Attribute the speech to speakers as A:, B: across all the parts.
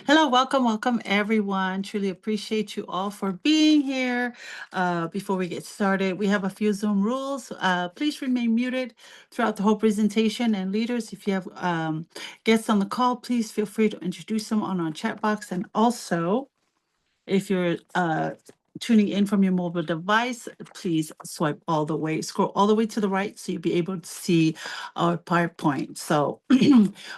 A: Hello, welcome everyone. Truly appreciate you all for being here. Before we get started, we have a few Zoom rules. Please remain muted throughout the whole presentation. And leaders, if you have guests on the call, please feel free to introduce them on our chat box. And also, if you're tuning in from your mobile device, please scroll all the way to the right so you'll be able to see our PowerPoint. So,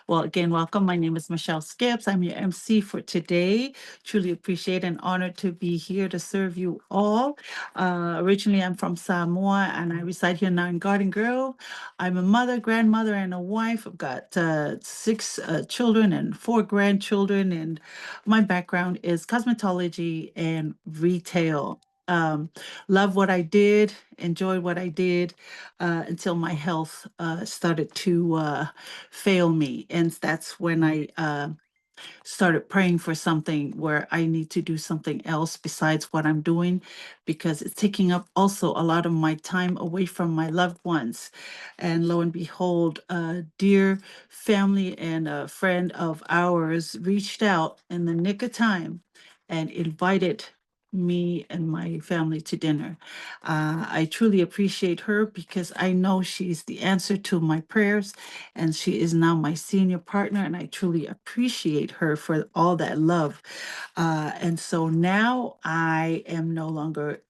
A: well, again, welcome. My name is Michelle Skips. I'm your MC for today. Truly appreciate and honored to be here to serve you all. Originally, I'm from Samoa and I reside here now in Garden Grove. I'm a mother, grandmother, and a wife. I've got six children and four grandchildren, and my background is cosmetology and retail. Um, love what I did, enjoyed what I did until my health started to fail me. And that's when I started praying for something where I need to do something else besides what I'm doing because it's taking up also a lot of my time away from my loved ones. And lo and behold, a dear family and a friend of ours reached out in the nick of time and invited me and my family to dinner. I truly appreciate her because I know she's the answer to my prayers and she is now my senior partner, and I truly appreciate her for all that love. And so now I am no longer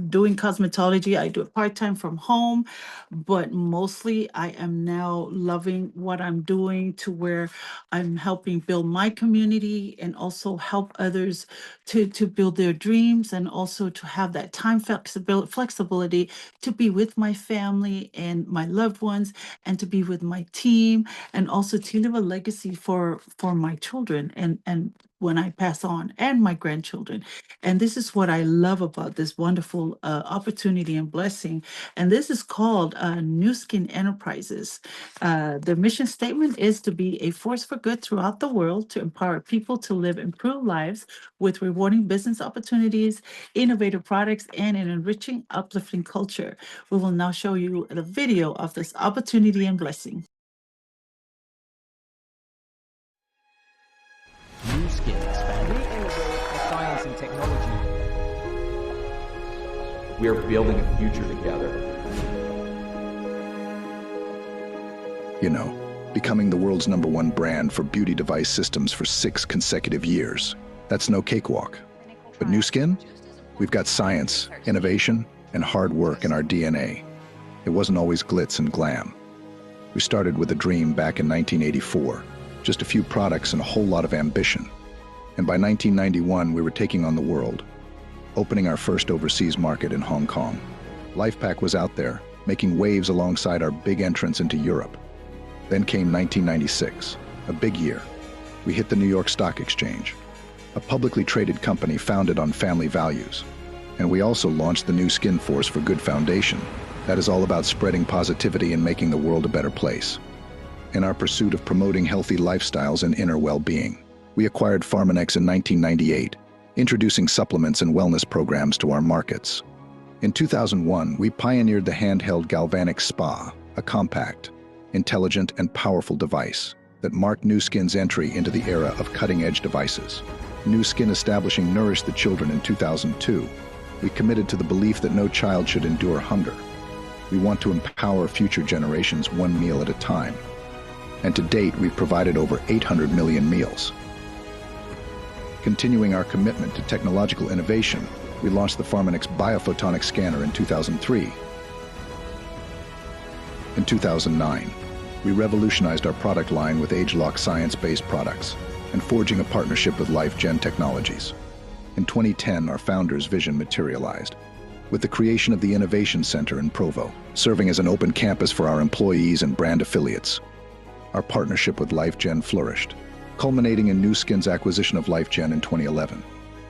A: doing cosmetology. I do it part-time from home, but mostly I am now loving what I'm doing to where I'm helping build my community and also help others to build their dreams and also to have that time flexibility to be with my family and my loved ones and to be with my team and also to leave a legacy for my children and when I pass on and my grandchildren. And this is what I love about this wonderful opportunity and blessing. And this is called New Skin Enterprises. The mission statement is to be a force for good throughout the world to empower people to live improved lives with rewarding business opportunities, innovative products, and an enriching, uplifting culture. We will now show you the video of this opportunity and blessing.
B: New Skin expanding. We innovate for science and technology.
C: We are building a future together.
D: You know, becoming the world's #1 brand for beauty device systems for 6 consecutive years. That's no cakewalk. But New Skin? We've got science, innovation, and hard work in our DNA. It wasn't always glitz and glam. We started with a dream back in 1984, just a few products and a whole lot of ambition. And by 1991, we were taking on the world, opening our first overseas market in Hong Kong. LifePak was out there, making waves alongside our big entrance into Europe. Then came 1996, a big year. We hit the New York Stock Exchange, a publicly traded company founded on family values. And we also launched the New Skin Force for Good Foundation. That is all about spreading positivity and making the world a better place. In our pursuit of promoting healthy lifestyles and inner well-being, we acquired Pharmanex in 1998, introducing supplements and wellness programs to our markets. In 2001, we pioneered the handheld Galvanic Spa, a compact, intelligent, and powerful device that marked New Skin's entry into the era of cutting-edge devices. New Skin establishing Nourish the Children in 2002, we committed to the belief that no child should endure hunger. We want to empower future generations one meal at a time. And to date, we've provided over 800 million meals. Continuing our commitment to technological innovation, we launched the Pharmanex Biophotonic Scanner in 2003. In 2009, we revolutionized our product line with ageLOC science-based products and forging a partnership with LifeGen Technologies. In 2010, our founder's vision materialized, with the creation of the Innovation Center in Provo, serving as an open campus for our employees and brand affiliates. Our partnership with LifeGen flourished, culminating in New Skin's acquisition of LifeGen in 2011,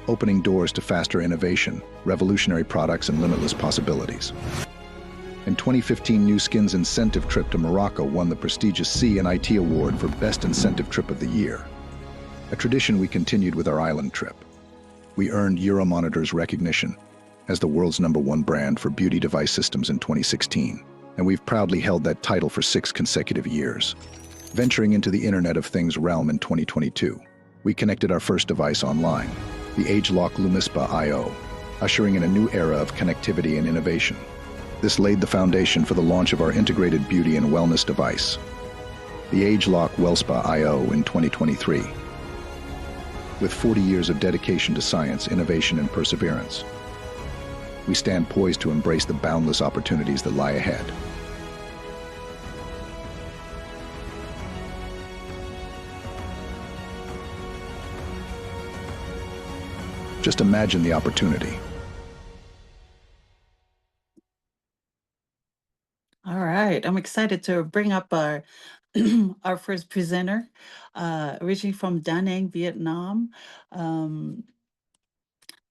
D: opening doors to faster innovation, revolutionary products, and limitless possibilities. In 2015, New Skin's incentive trip to Morocco won the prestigious C&IT Award for Best Incentive Trip of the Year, a tradition we continued with our island trip. We earned Euromonitor's recognition as the world's #1 brand for beauty device systems in 2016, and we've proudly held that title for 6 consecutive years, venturing into the Internet of Things realm in 2022. We connected our first device online, the ageLOC Lumispa IO, ushering in a new era of connectivity and innovation. This laid the foundation for the launch of our integrated beauty and wellness device, the ageLOC WellSpa IO in 2023. With 40 years of dedication to science, innovation, and perseverance, we stand poised to embrace the boundless opportunities that lie ahead. Just imagine the opportunity.
A: All right, I'm excited to bring up our our first presenter, originally from Da Nang, Vietnam.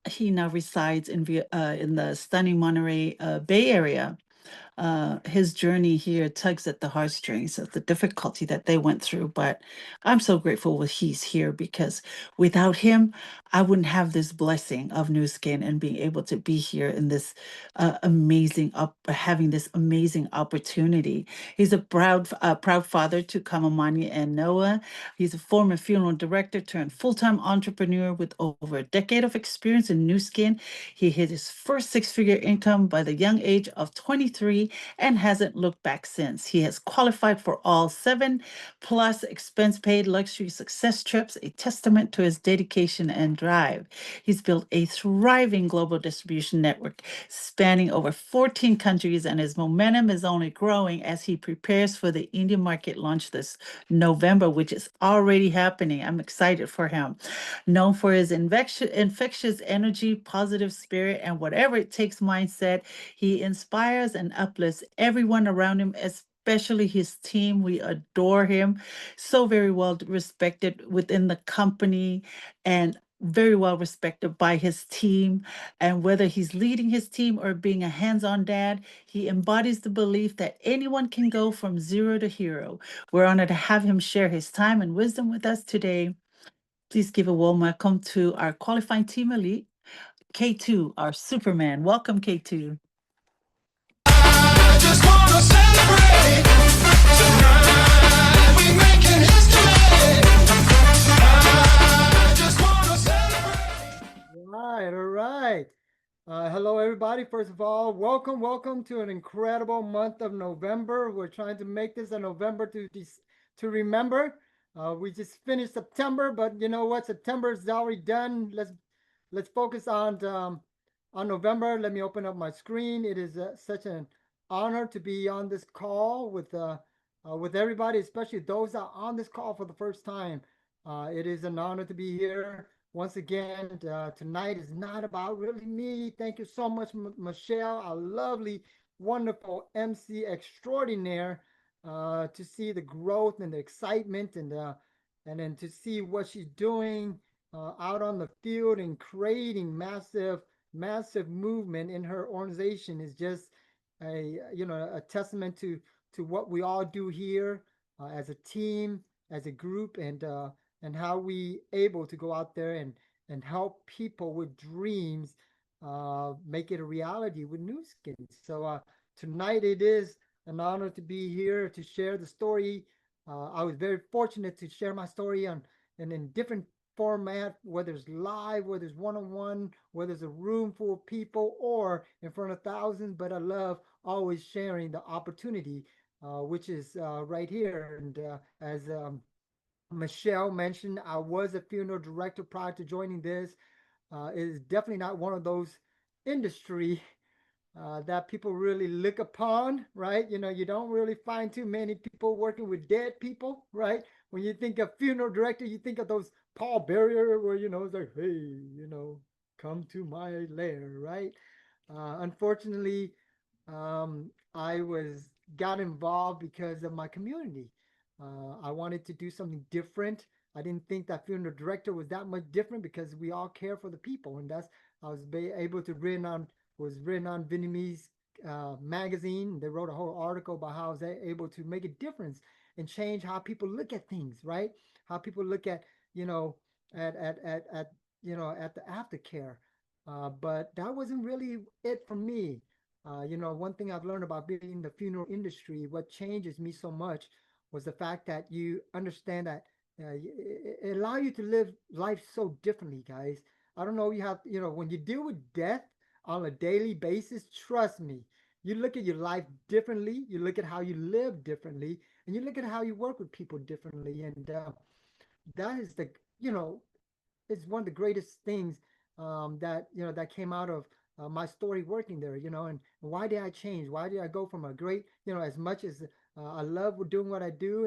A: He now resides in the stunning Monterey Bay Area. His journey here tugs at the heartstrings of the difficulty that they went through. But I'm so grateful that he's here because without him, I wouldn't have this blessing of Nu Skin and being able to be here in this having this amazing opportunity. He's a proud father to Kamamani and Noah. He's a former funeral director turned full-time entrepreneur with over a decade of experience in Nu Skin. He hit his first six-figure income by the young age of 23 and hasn't looked back since. He has qualified for all 7+ expense-paid luxury success trips, a testament to his dedication and drive. He's built a thriving global distribution network spanning over 14 countries, and his momentum is only growing as he prepares for the Indian market launch this November, which is already happening. I'm excited for him. Known for his infectious energy, positive spirit, and whatever it takes mindset, he inspires and uplifts everyone around him, especially his team. We adore him. So very well respected within the company and very well respected by his team. And whether he's leading his team or being a hands-on dad, he embodies the belief that anyone can go from zero to hero. We're honored to have him share his time and wisdom with us today. Please give a warm welcome to our qualifying team elite, K2, our Superman. Welcome, K2.
E: I just wanna celebrate tonight. We making history. I just wanna celebrate.
F: All right. Hello, everybody. First of all, welcome to an incredible month of November. We're trying to make this a November to remember. We just finished September, but you know what? September is already done. Let's focus on November. Let me open up my screen. It is such an honor to be on this call with everybody, especially those that are on this call for the first time. It is an honor to be here once again. Tonight is not about really me. Thank you so much, Michelle, our lovely, wonderful MC extraordinaire, to see the growth and the excitement and then to see what she's doing out on the field and creating massive movement in her organization is just a testament to what we all do here as a team, as a group, and how we able to go out there and help people with dreams make it a reality with Nu Skin. So tonight it is an honor to be here to share the story. I was very fortunate to share my story in different format, whether it's live, whether it's one-on-one, whether it's a room full of people or in front of thousands. But I love always sharing the opportunity, which is right here. And as Michelle mentioned, I was a funeral director prior to joining this. It is definitely not one of those industry that people really look upon, right? You don't really find too many people working with dead people, right? When you think of funeral director, you think of those Paul Bearer where, it's like, hey, come to my lair, right? Unfortunately, I got involved because of my community. I wanted to do something different. I didn't think that funeral director was that much different because we all care for the people, and I was able to written on Vietnamese magazine. They wrote a whole article about how I was able to make a difference and change how people look at things, right? How people look at at the aftercare. But that wasn't really it for me. One thing I've learned about being in the funeral industry, what changes me so much was the fact that you understand that it allow you to live life so differently, guys. I don't know, you have, when you deal with death on a daily basis, trust me, you look at your life differently, you look at how you live differently, and you look at how you work with people differently. And that is it's one of the greatest things that came out of my story working there. And why did I change? Why did I go from a great, as much as I love doing what I do,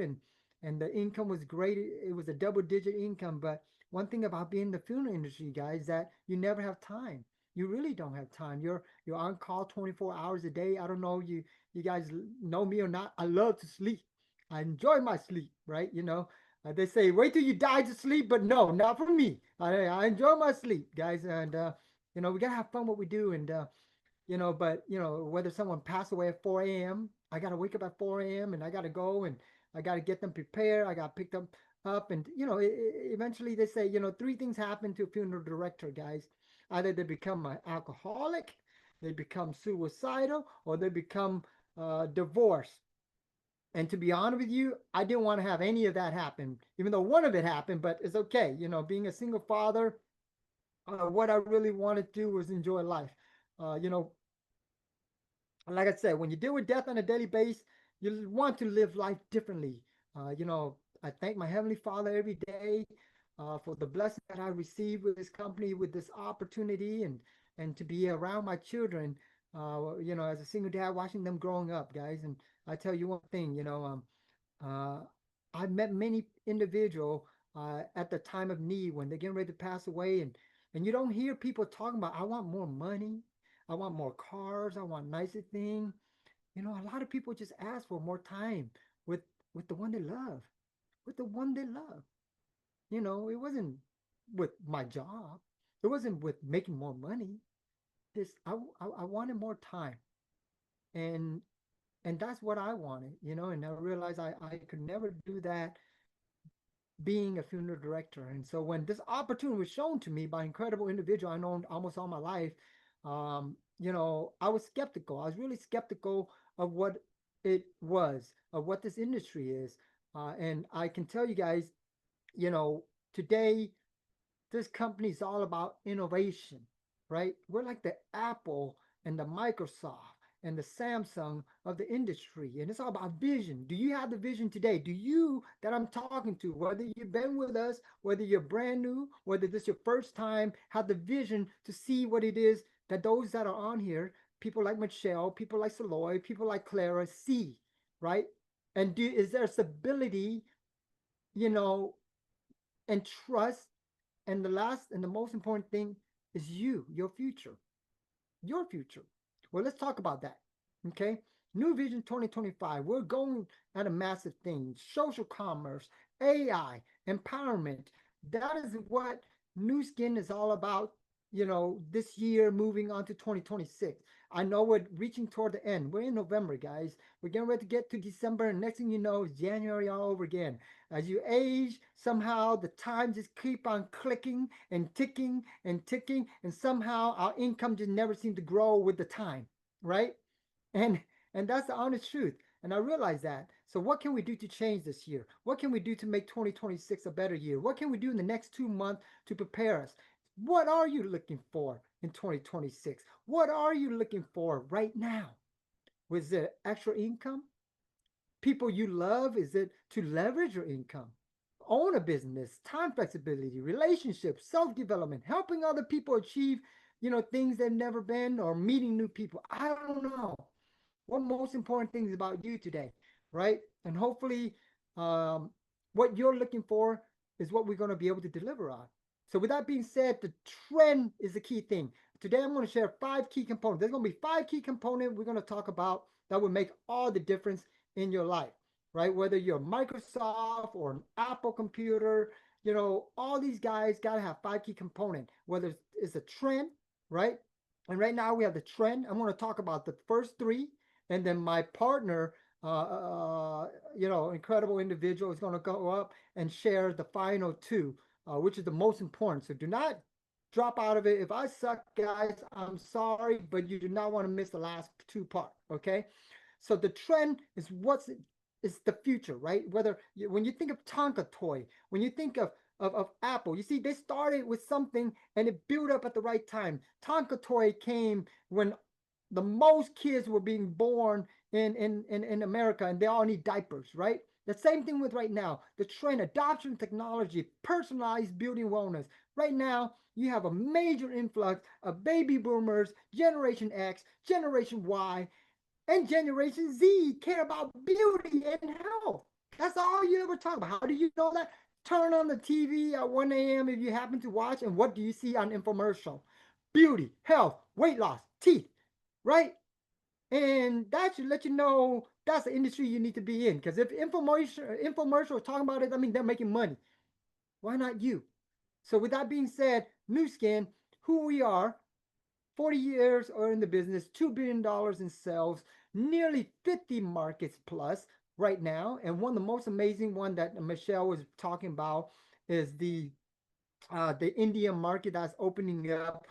F: and the income was great. It was a double-digit income, but one thing about being in the funeral industry, guys, that you never have time. You really don't have time. You're on call 24 hours a day. I don't know you guys know me or not. I love to sleep. I enjoy my sleep, right? They say wait till you die to sleep, but no, not for me. I enjoy my sleep, guys, and we gotta have fun what we do, and but whether someone passed away at 4 a.m., I gotta wake up at 4 a.m. and I gotta go and I gotta get them prepared. I gotta pick them up, and eventually they say three things happen to a funeral director, guys. Either they become an alcoholic, they become suicidal, or they become divorced. And to be honest with you, I didn't want to have any of that happen, even though one of it happened, but it's okay. Being a single father, what I really wanted to do was enjoy life. Uh, you know, like I said, when you deal with death on a daily basis, you want to live life differently. I thank my Heavenly Father every day for the blessing that I receive with this company, with this opportunity, and to be around my children. As a single dad, watching them growing up, guys. And I tell you one thing, uh, I've met many individual at the time of need when they're getting ready to pass away, and you don't hear people talking about, I want more money, I want more cars, I want nicer things. A lot of people just ask for more time with with the one they love, with the one they love. It wasn't with my job, it wasn't with making more money. This I wanted more time, and that's what I wanted. And I realized I could never do that being a funeral director. And so when this opportunity was shown to me by an incredible individual I known almost all my life, I was skeptical. I was really skeptical of what it was, of what this industry is. And I can tell you guys, today this company is all about innovation, right? We're like the Apple and the Microsoft and the Samsung of the industry. And it's all about vision. Do you have the vision today? Do you, that I'm talking to, whether you've been with us, whether you're brand new, whether this is your first time, have the vision to see what it is that those that are on here, people like Michelle, people like Saloy, people like Clara see, right? And is there stability, and trust? And the last and the most important thing is your future. Your future. Well, let's talk about that. Okay. New Vision 2025. We're going at a massive thing. Social commerce, AI, empowerment. That is what Nu Skin is all about, this year moving on to 2026. I know we're reaching toward the end. We're in November, guys. We're getting ready to get to December, and next thing you know, it's January all over again. As you age, somehow the time just keep on clicking and ticking and ticking, and somehow our income just never seems to grow with the time, right? And that's the honest truth. And I realize that. So what can we do to change this year? What can we do to make 2026 a better year? What can we do in the next 2 months to prepare us? What are you looking for in 2026? What are you looking for right now? Was it extra income? People you love? Is it to leverage your income? Own a business, time flexibility, relationships, self-development, helping other people achieve, things they've never been, or meeting new people. I don't know. What most important things about you today, right? And hopefully, what you're looking for is what we're going to be able to deliver on. So with that being said, the trend is the key thing. Today, I'm going to share 5 key components. There's going to be 5 key components we're going to talk about that will make all the difference in your life, right? Whether you're Microsoft or an Apple computer, all these guys got to have 5 key components, whether it's a trend, right? And right now we have the trend. I'm going to talk about the first 3, and then my partner, incredible individual, is going to go up and share the final 2, which is the most important. So do not drop out of it. If I suck, guys, I'm sorry, but you do not want to miss the last 2 parts, okay? So the trend is is the future, right? When you think of Tonka toy, when you think of Apple, you see they started with something and it built up at the right time. Tonka toy came when the most kids were being born in America and they all need diapers, right? The same thing with right now, the trend, adoption technology, personalized beauty and wellness. Right now, you have a major influx of baby boomers, Generation X, Generation Y, and Generation Z care about beauty and health. That's all you ever talk about. How do you know that? Turn on the TV at 1 a.m. if you happen to watch, and what do you see on infomercial? Beauty, health, weight loss, teeth, right? And that should let you know that's the industry you need to be in. Because if infomercial talking about it, I mean they're making money. Why not you? So with that being said, Nu Skin, who we are, 40 years are in the business, $2 billion in sales, nearly 50 markets plus right now. And one of the most amazing one that Michelle was talking about is the Indian market that's opening up.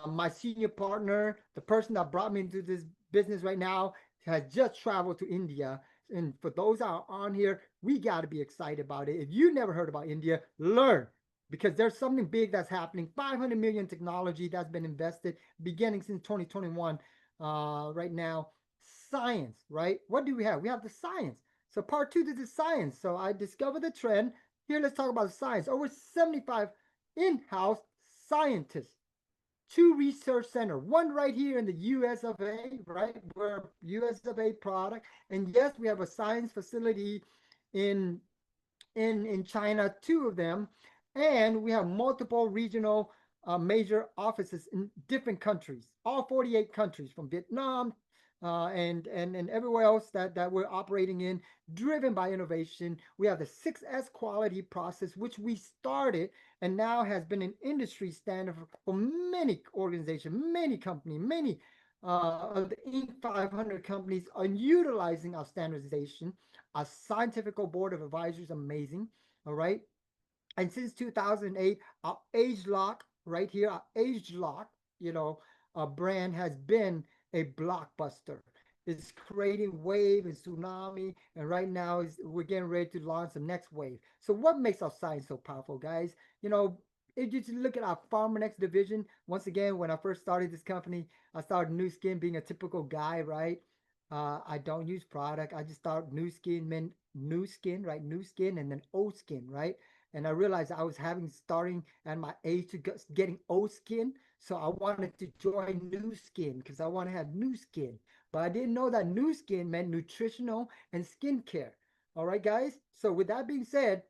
F: My senior partner, the person that brought me into this business right now, has just traveled to India. And for those that are on here, we got to be excited about it. If you never heard about India, learn, because there's something big that's happening. 500 million technology that's been invested beginning since 2021 right now. Science, right? What do we have? We have the science. So part two, this is science. So I discovered the trend. Here, let's talk about science. Over 75 in-house scientists, 2 research center, one right here in the US of A, right? We're US of A product. And yes, we have a science facility in China, 2 of them. And we have multiple regional major offices in different countries, all 48 countries, from Vietnam and everywhere else that we're operating in, driven by innovation. We have the 6S quality process, which we started and now has been an industry standard for many organizations, many companies, many of the Inc. 500 companies are utilizing our standardization. Our scientific board of advisors, amazing, all right? And since 2008, our ageLOC right here, our ageLOC, our brand has been a blockbuster. It's creating wave and tsunami, and right now we're getting ready to launch the next wave. So what makes our science so powerful, guys? If you just look at our PharmaNext division, once again, when I first started this company, I started Nu Skin being a typical guy, right? I don't use product. I just started Nu Skin, meant Nu Skin, right? Nu Skin, and then old skin, right? And I realized I was starting at my age to getting old skin. So I wanted to join Nu Skin because I want to have new skin. But I didn't know that Nu Skin meant nutritional and skincare. All right, guys. So with that being said,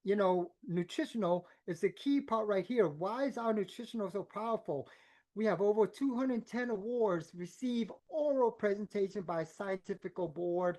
F: nutritional is the key part right here. Why is our nutritional so powerful? We have over 210 awards, receive oral presentation by a scientific board,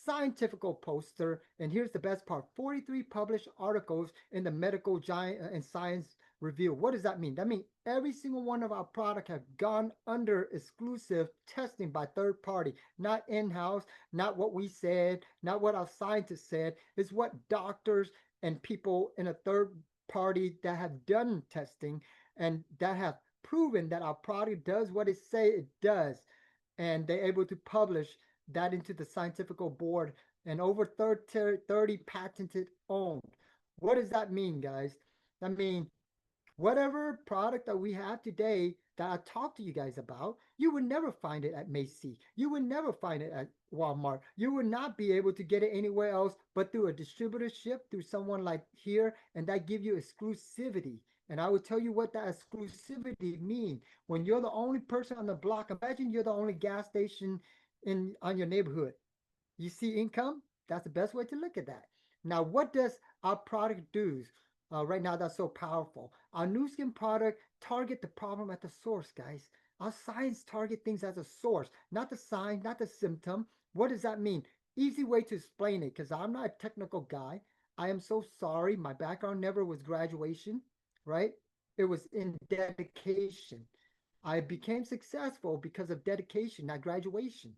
F: scientific poster, and here's the best part, 43 published articles in the Medical Giant and Science Review. What does that mean? That means every single one of our products have gone under exclusive testing by third party, not in-house, not what we said, not what our scientists said. It's what doctors and people in a third party that have done testing and that have proven that our product does what it say it does, and they're able to publish that into the scientific board, and over 30 patented owned. What does that mean, guys? I mean, whatever product that we have today that I talked to you guys about, you would never find it at Macy's. You would never find it at Walmart. You would not be able to get it anywhere else but through a distributorship, through someone like here, and that give you exclusivity. And I will tell you what that exclusivity means. When you're the only person on the block, imagine you're the only gas station on your neighborhood. You see income? That's the best way to look at that. Now, what does our product do right now that's so powerful? Our Nu Skin product target the problem at the source, guys. Our science target things as a source, not the sign, not the symptom. What does that mean? Easy way to explain it, because I'm not a technical guy. I am so sorry. My background never was graduation, right? It was in dedication. I became successful because of dedication, not graduation.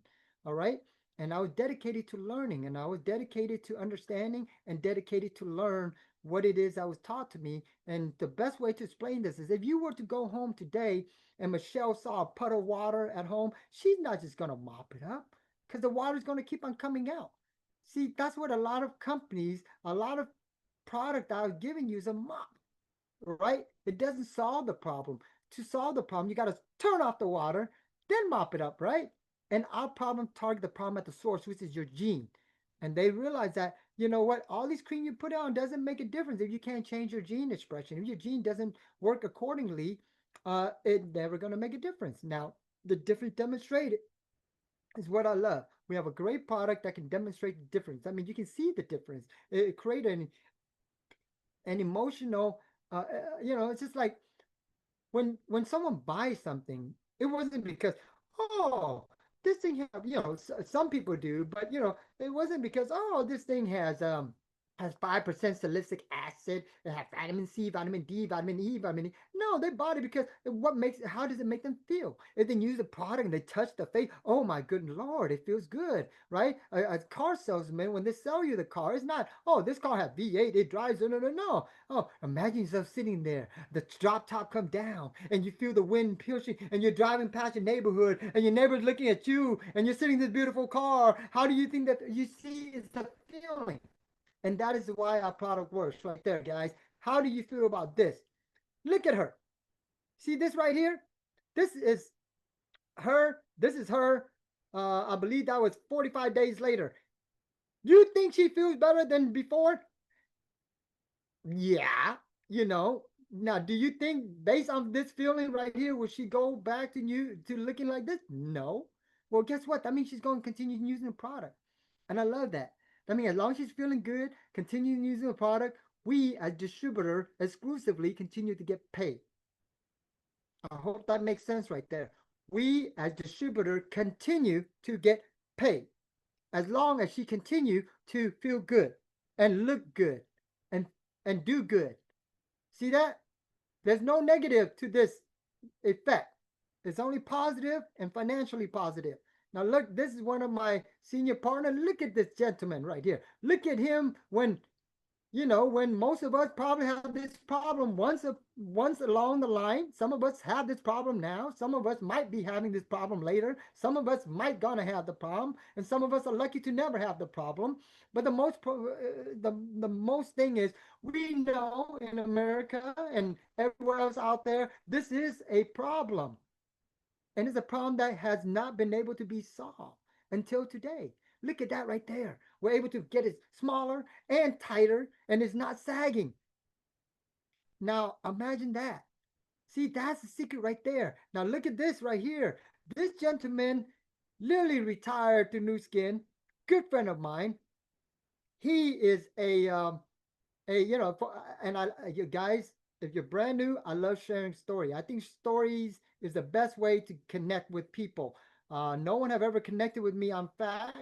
F: All right. And I was dedicated to learning, and I was dedicated to understanding, and dedicated to learn what it is that was taught to me. And the best way to explain this is if you were to go home today and Michelle saw a puddle of water at home, she's not just going to mop it up, because the water is going to keep on coming out. See, that's what a lot of companies, a lot of product I was giving you is a mop, right? It doesn't solve the problem. To solve the problem, you got to turn off the water, then mop it up, right? And our problem target the problem at the source, which is your gene. And they realize that, you know what, all these cream you put on doesn't make a difference if you can't change your gene expression. If your gene doesn't work accordingly, it never going to make a difference. Now, the difference demonstrated is what I love. We have a great product that can demonstrate the difference. I mean, you can see the difference. It created an emotional, it's just like when someone buys something, it wasn't because, oh, this thing have, some people do, but it wasn't because, oh, this thing has 5% salicylic acid, it has vitamin C, vitamin D, vitamin E, vitamin E. No, they bought it because how does it make them feel? If they use the product and they touch the face, oh my good Lord, it feels good, right? A car salesman, when they sell you the car, it's not, oh, this car has V8, it drives, no. Oh, imagine yourself sitting there, the drop top come down, and you feel the wind pushing, and you're driving past your neighborhood, and your neighbor's looking at you, and you're sitting in this beautiful car. How do you think that you see it's the feeling? And that is why our product works right there, guys. How do you feel about this? Look at her. See this right here? This is her. This is her. I believe that was 45 days later. You think she feels better than before? Yeah, Now, do you think based on this feeling right here, will she go back to looking like this? No. Well, guess what? That means she's going to continue using the product. And I love that. I mean, as long as she's feeling good, continue using the product, we as distributor exclusively continue to get paid. I hope that makes sense right there. We as distributor continue to get paid as long as she continue to feel good and look good and do good. See that? There's no negative to this effect. It's only positive and financially positive. Now look, this is one of my senior partners. Look at this gentleman right here. Look at him when most of us probably have this problem once along the line. Some of us have this problem now. Some of us might be having this problem later. Some of us might gonna have the problem, and some of us are lucky to never have the problem. But the most thing is, we know in America and everywhere else out there, this is a problem. And it's a problem that has not been able to be solved until today. Look at that right there. We're able to get it smaller and tighter, and it's not sagging. Now, imagine that. See, that's the secret right there. Now, look at this right here. This gentleman literally retired to Nu Skin. Good friend of mine. He is you guys, if you're brand new, I love sharing story. I think stories is the best way to connect with people. No one have ever connected with me on fact.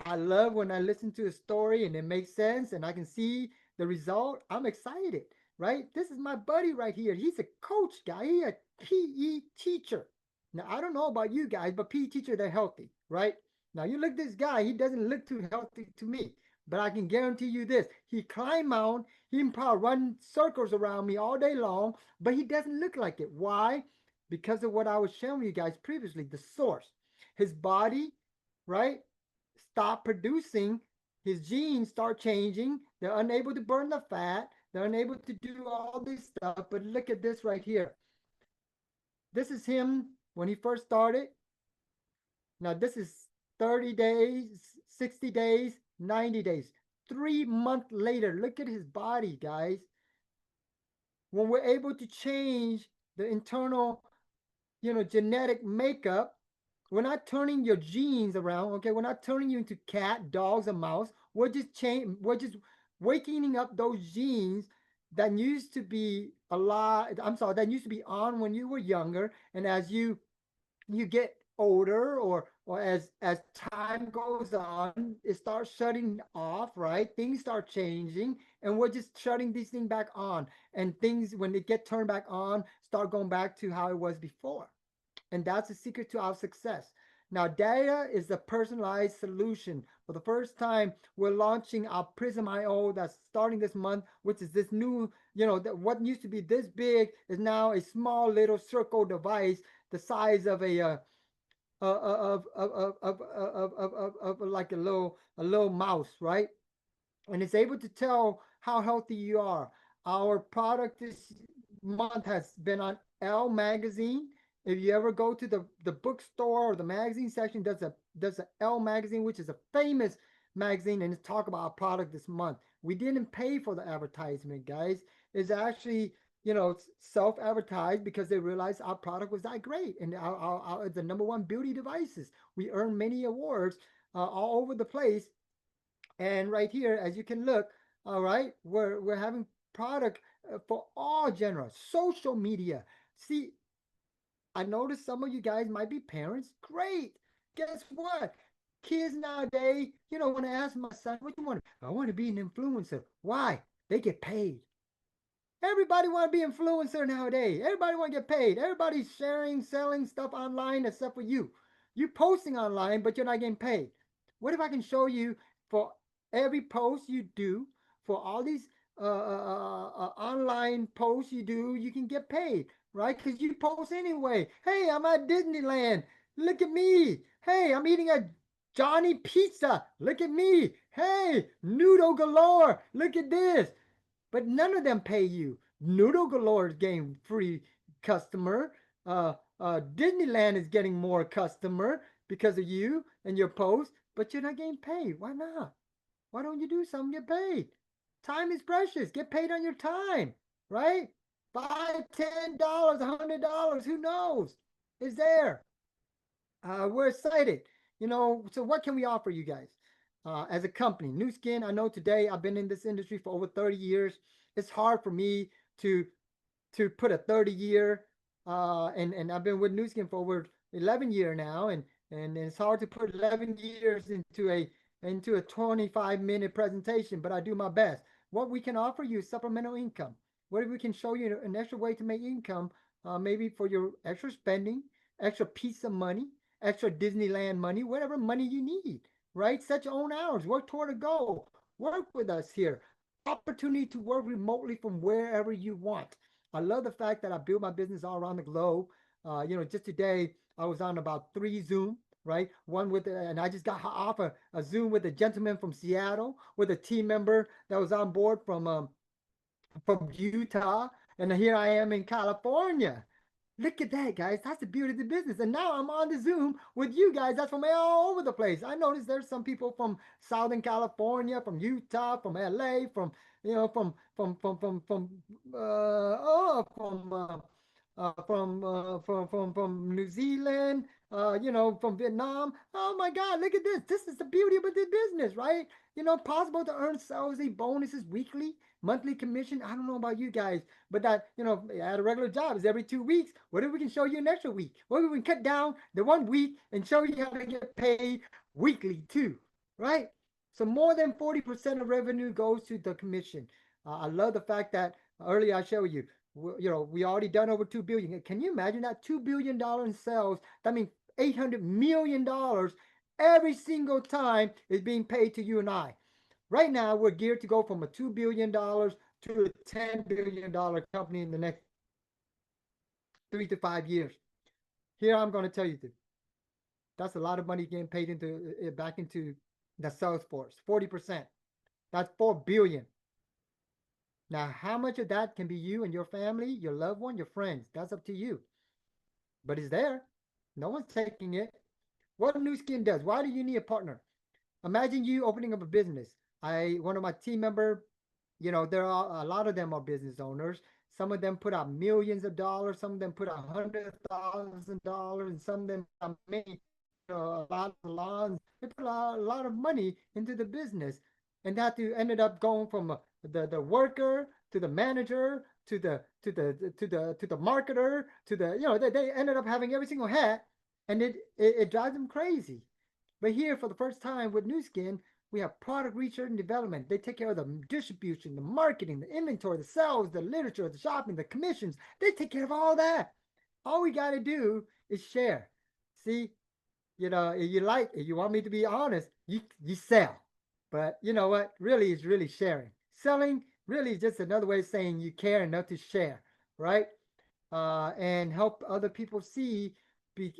F: I love when I listen to a story and it makes sense and I can see the result. I'm excited, right? This is my buddy right here. He's a coach guy. He's a PE teacher. Now, I don't know about you guys, but PE teacher, they're healthy, right? Now, you look at this guy. He doesn't look too healthy to me. But I can guarantee you this. He climb mountain. He can probably run circles around me all day long, but he doesn't look like it. Why? Because of what I was showing you guys previously, the source. His body, right, stop producing. His genes start changing. They're unable to burn the fat. They're unable to do all this stuff. But look at this right here. This is him when he first started. Now, this is 30 days, 60 days, 90 days. 3 months later, look at his body, guys. When we're able to change the internal, genetic makeup, we're not turning your genes around, okay? We're not turning you into cat, dogs, and mouse. We're just waking up those genes that used to be alive. That used to be on when you were younger, and as you get older or as time goes on, it starts shutting off, right? Things start changing, and we're just shutting these things back on. And things, when they get turned back on, start going back to how it was before. And that's the secret to our success. Now, data is a personalized solution. For the first time, we're launching our Prism IO that's starting this month, which is this new, what used to be this big is now a small little circle device the size of of like a little mouse, right? And it's able to tell how healthy you are. Our product this month has been on Elle magazine. If you ever go to the bookstore or the magazine section, there's a Elle magazine, which is a famous magazine, and it's talk about our product this month. We didn't pay for the advertisement, guys. It's actually self-advertised because they realized our product was that great, and our the number one beauty devices. We earned many awards all over the place. And right here, as you can look, all right, we're having product for all genres. Social media. See, I noticed some of you guys might be parents. Great. Guess what? Kids nowadays, when I ask my son, what do you want? I want to be an influencer. Why? They get paid. Everybody want to be influencer nowadays. Everybody want to get paid. Everybody's sharing, selling stuff online except for you. You posting online, but you're not getting paid. What if I can show you for every post you do, for all these online posts you do, you can get paid, right? Because you post anyway. Hey, I'm at Disneyland. Look at me. Hey, I'm eating a Johnny Pizza. Look at me. Hey, noodle galore. Look at this. But none of them pay you. Noodle Galore is getting free customer. Disneyland is getting more customer because of you and your post, but you're not getting paid. Why not? Why don't you do something, get paid? Time is precious. Get paid on your time, right? $5, $10, $100, who knows? Is there. We're excited. So what can we offer you guys? As a company, Nu Skin, I know today I've been in this industry for over 30 years. It's hard for me to put a 30-year, and I've been with Nu Skin for over 11 years now, and it's hard to put 11 years into a 25-minute presentation, but I do my best. What we can offer you is supplemental income. What if we can show you an extra way to make income, maybe for your extra spending, extra piece of money, extra Disneyland money, whatever money you need. Right? Set your own hours. Work toward a goal. Work with us here. Opportunity to work remotely from wherever you want. I love the fact that I build my business all around the globe. Just today I was on about 3 Zoom, right? One with, and I just got off a Zoom with a gentleman from Seattle, with a team member that was on board from Utah, and here I am in California. Look at that, guys. That's the beauty of the business. And now I'm on the Zoom with you guys. That's from all over the place. I noticed there's some people from Southern California, from Utah, from LA, from New Zealand, from Vietnam. Oh my God, look at this. This is the beauty of the business, right? Possible to earn salary bonuses weekly, monthly commission. I don't know about you guys, but that, at a regular job is every 2 weeks. What if we can show you an extra week? What if we can cut down the 1 week and show you how to get paid weekly too, right? So more than 40% of revenue goes to the commission. I love the fact that earlier I showed you, we already done over 2 billion. Can you imagine that? $2 billion in sales? That means $800 million every single time is being paid to you and I. Right now, we're geared to go from a $2 billion to a $10 billion company in the next 3 to 5 years. Here, I'm going to tell you this. That's a lot of money getting paid back into the sales force, 40%. That's $4 billion. Now, how much of that can be you and your family, your loved one, your friends? That's up to you. But it's there. No one's taking it. What Nu Skin does, why do you need a partner? Imagine you opening up a business. One of my team member, there are a lot of them are business owners. Some of them put out millions of dollars. Some of them put out $100,000, and some of them made a lot of salons. They put a lot of money into the business, and that ended up going from the worker to the manager to the marketer to the they ended up having every single hat, and it drives them crazy. But here, for the first time with Nu Skin, we have product research and development. They take care of the distribution, the marketing, the inventory, the sales, the literature, the shopping, the commissions. They take care of all that. All we got to do is share. See, if you want me to be honest, you sell. But you know what? Really, it's really sharing. Selling really is just another way of saying you care enough to share, right? And help other people see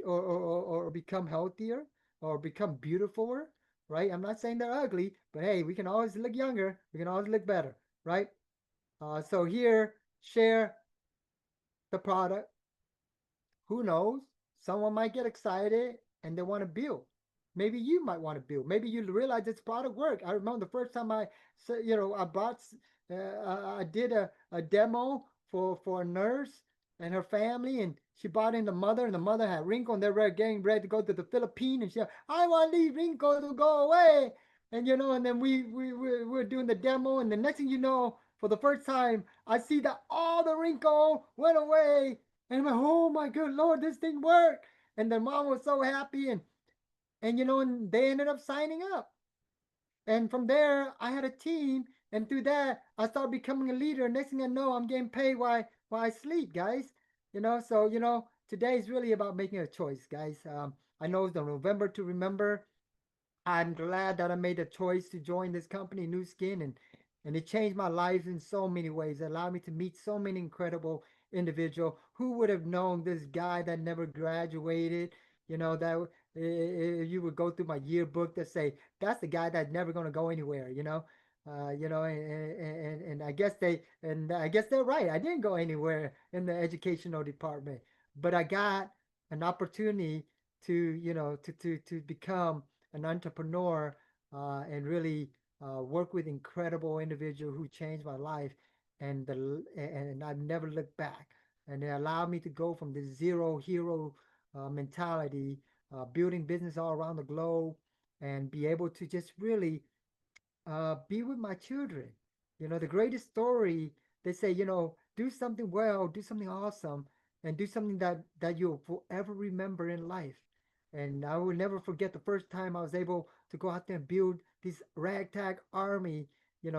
F: or become healthier or become beautifuler, right? I'm not saying they're ugly, but hey, we can always look younger. We can always look better, right? So here, share the product. Who knows? Someone might get excited and they want to build. Maybe you might want to build. Maybe you realize this product work. I remember the first time I bought, I did a demo for a nurse and her family, and she brought in the mother, and the mother had wrinkle, and they were getting ready to go to the Philippines, and she said, "I want these wrinkles to go away." And and then we were doing the demo, and the next thing you know, for the first time, I see that all the wrinkle went away, and I'm like, "Oh my good Lord, this thing worked!" And the mom was so happy, and they ended up signing up. And from there, I had a team, and through that, I started becoming a leader. Next thing I know, I'm getting paid while I sleep, guys. So today is really about making a choice, guys. I know it's the November to remember. I'm glad that I made a choice to join this company, New Skin, and it changed my life in so many ways. It allowed me to meet so many incredible individuals. Who would have known this guy that never graduated? That you would go through my yearbook that say that's the guy that's never going to go anywhere. And I guess they're right. I didn't go anywhere in the educational department, but I got an opportunity to become an entrepreneur and really work with incredible individuals who changed my life, and I've never looked back. And it allowed me to go from the zero hero mentality, building business all around the globe, and be able to just really be with my children. The greatest story, they say, do something well, do something awesome, and do something that you'll forever remember in life. And I will never forget the first time I was able to go out there and build this ragtag army.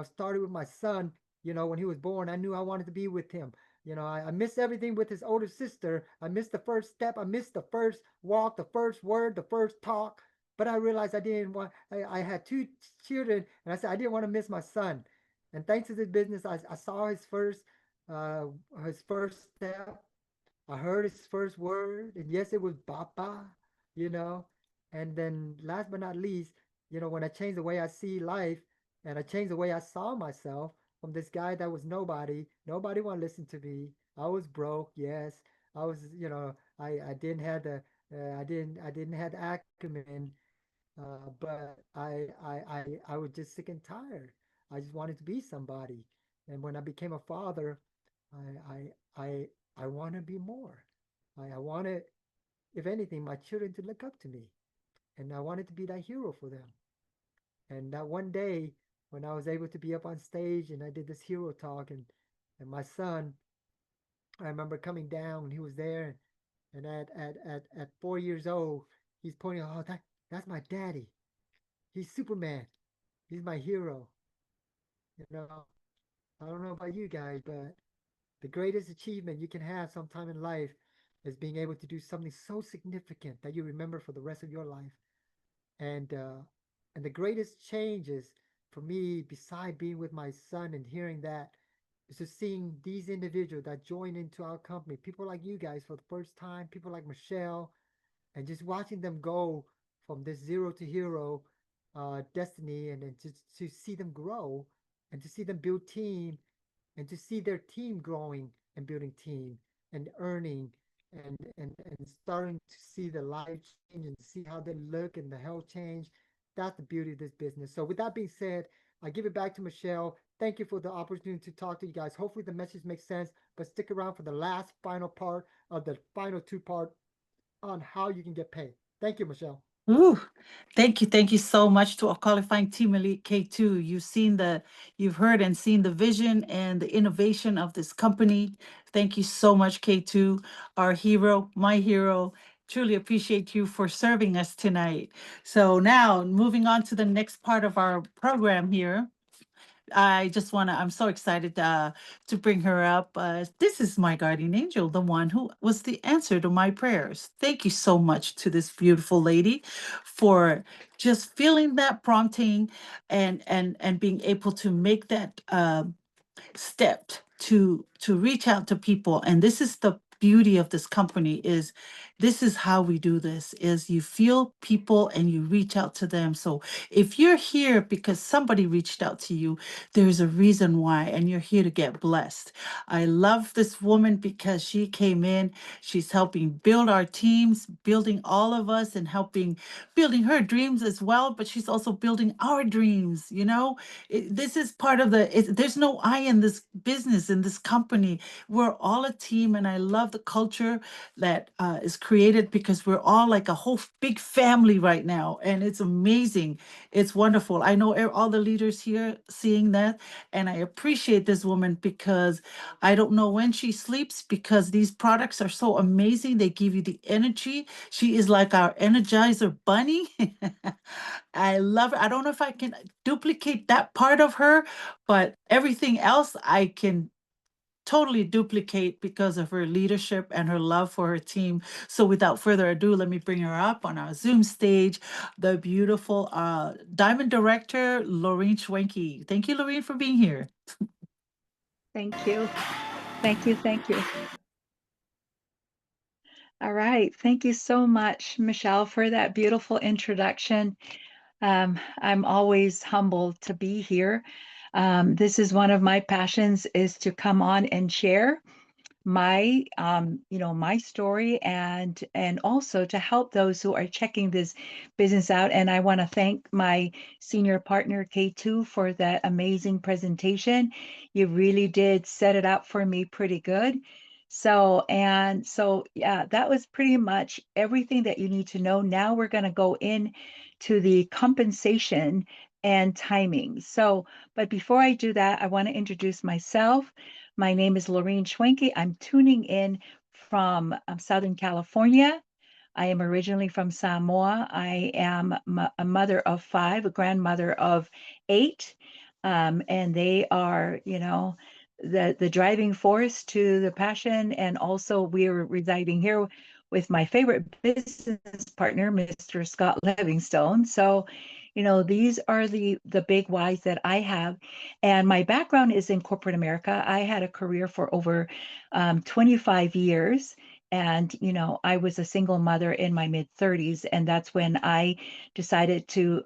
F: Started with my son. When he was born, I knew I wanted to be with him. I missed everything with his older sister. I missed the first step. I missed the first walk, the first word, the first talk. But I realized I didn't want. I had two children, and I said I didn't want to miss my son. And thanks to this business, I saw uh, his first step. I heard his first word, and yes, it was Papa, you know. And then last but not least, when I changed the way I see life and I changed the way I saw myself from this guy that was nobody wanted to listen to me. I was broke, yes. I was, I didn't have I didn't have the acumen, but I was just sick and tired. I just wanted to be somebody. And when I became a father, I want to be more. I wanted, if anything, my children to look up to me, and I wanted to be that hero for them. And that one day, when I was able to be up on stage and I did this hero talk, and my son, I remember coming down, he was there, and at 4 years old, he's pointing, oh, that's my daddy. He's Superman. He's my hero. You know, I don't know about you guys, but the greatest achievement you can have sometime in life is being able to do something so significant that you remember for the rest of your life. And the greatest changes for me, beside being with my son and hearing that, is just seeing these individuals that join into our company, people like you guys for the first time, people like Michelle, and just watching them go from this zero to hero destiny, and then just to see them grow and to see them build team and to see their team growing and building team and earning and starting to see the life change and see how they look and the health change. That's the beauty of this business. So with that being said, I give it back to Michelle. Thank you for the opportunity to talk to you guys. Hopefully the message makes sense, but stick around for the last final part of the final two part on how you can get paid. Thank you, Michelle.
A: Ooh, thank you so much to our qualifying team elite K2. You've heard and seen the vision and the innovation of this company. Thank you so much, K2, our hero, my hero. Truly appreciate you for serving us tonight. So now moving on to the next part of our program here. I'm so excited to bring her up. This is my guardian angel, the one who was the answer to my prayers. Thank you so much to this beautiful lady for just feeling that prompting and being able to make that step to reach out to people. And this is the beauty of this company is this is how we do this is you feel people and you reach out to them. So if you're here because somebody reached out to you, there's a reason why, and you're here to get blessed. I love this woman because she came in, she's helping build our teams, building all of us and helping building her dreams as well, but she's also building our dreams, you know? This is part of there's no I in this business, in this company. We're all a team, and I love the culture that is created because we're all like a whole big family right now, and it's amazing. It's wonderful. I know all the leaders here seeing that, and I appreciate this woman because I don't know when she sleeps because these products are so amazing. They give you the energy. She is like our energizer bunny. I love her. I don't know if I can duplicate that part of her, but everything else I can totally duplicate because of her leadership and her love for her team. So without further ado, let me bring her up on our Zoom stage, the beautiful Diamond Director, Lorene Schwenke. Thank you, Lorene, for being here.
G: Thank you. Thank you. Thank you. All right. Thank you so much, Michelle, for that beautiful introduction. I'm always humbled to be here. This is one of my passions is to come on and share my my story and also to help those who are checking this business out. And I want to thank my senior partner K2 for that amazing presentation. You really did set it up for me pretty good. So yeah, that was pretty much everything that you need to know. Now we're going to go in to the compensation and timing. So, but before I do that, I want to introduce myself. My name is Lorene Schwenke. I'm tuning in from Southern California. I am originally from Samoa. I am a mother of 5, a grandmother of 8, and they are, the driving force to the passion. And also, we're residing here with my favorite business partner, Mr. Scott Livingstone. So, these are the big whys that I have. And my background is in corporate America. I had a career for over 25 years. And, I was a single mother in my mid 30s. And that's when I decided to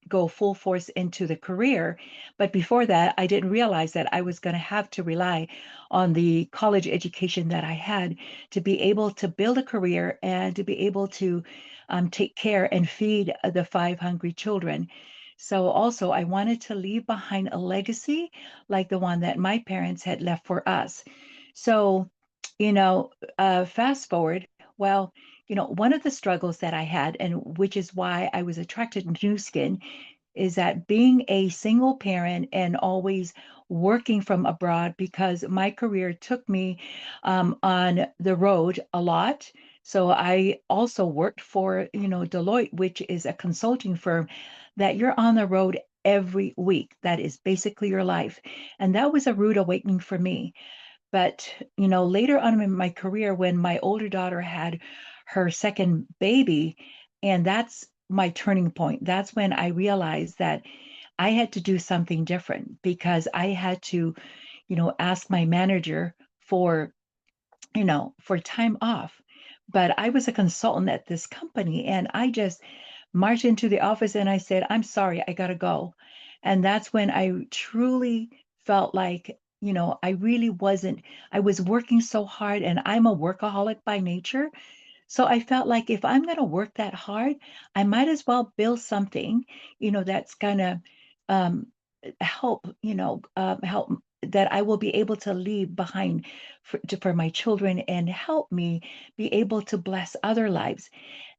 G: go full force into the career. But before that, I didn't realize that I was going to have to rely on the college education that I had to be able to build a career and to be able to take care and feed the 5 hungry children. So also, I wanted to leave behind a legacy like the one that my parents had left for us. So, fast forward, well, one of the struggles that I had, and which is why I was attracted to Nu Skin, is that being a single parent and always working from abroad, because my career took me on the road a lot. So I also worked for, Deloitte, which is a consulting firm that you're on the road every week. That is basically your life. And that was a rude awakening for me. But, later on in my career, when my older daughter had her second baby, and that's my turning point, that's when I realized that I had to do something different because I had to, ask my manager for, for time off. But I was a consultant at this company, and I just marched into the office and I said, I'm sorry, I got to go. And that's when I truly felt like, I really wasn't, I was working so hard, and I'm a workaholic by nature. So I felt like if I'm going to work that hard, I might as well build something, that's going to um, help, help that I will be able to leave behind for my children and help me be able to bless other lives.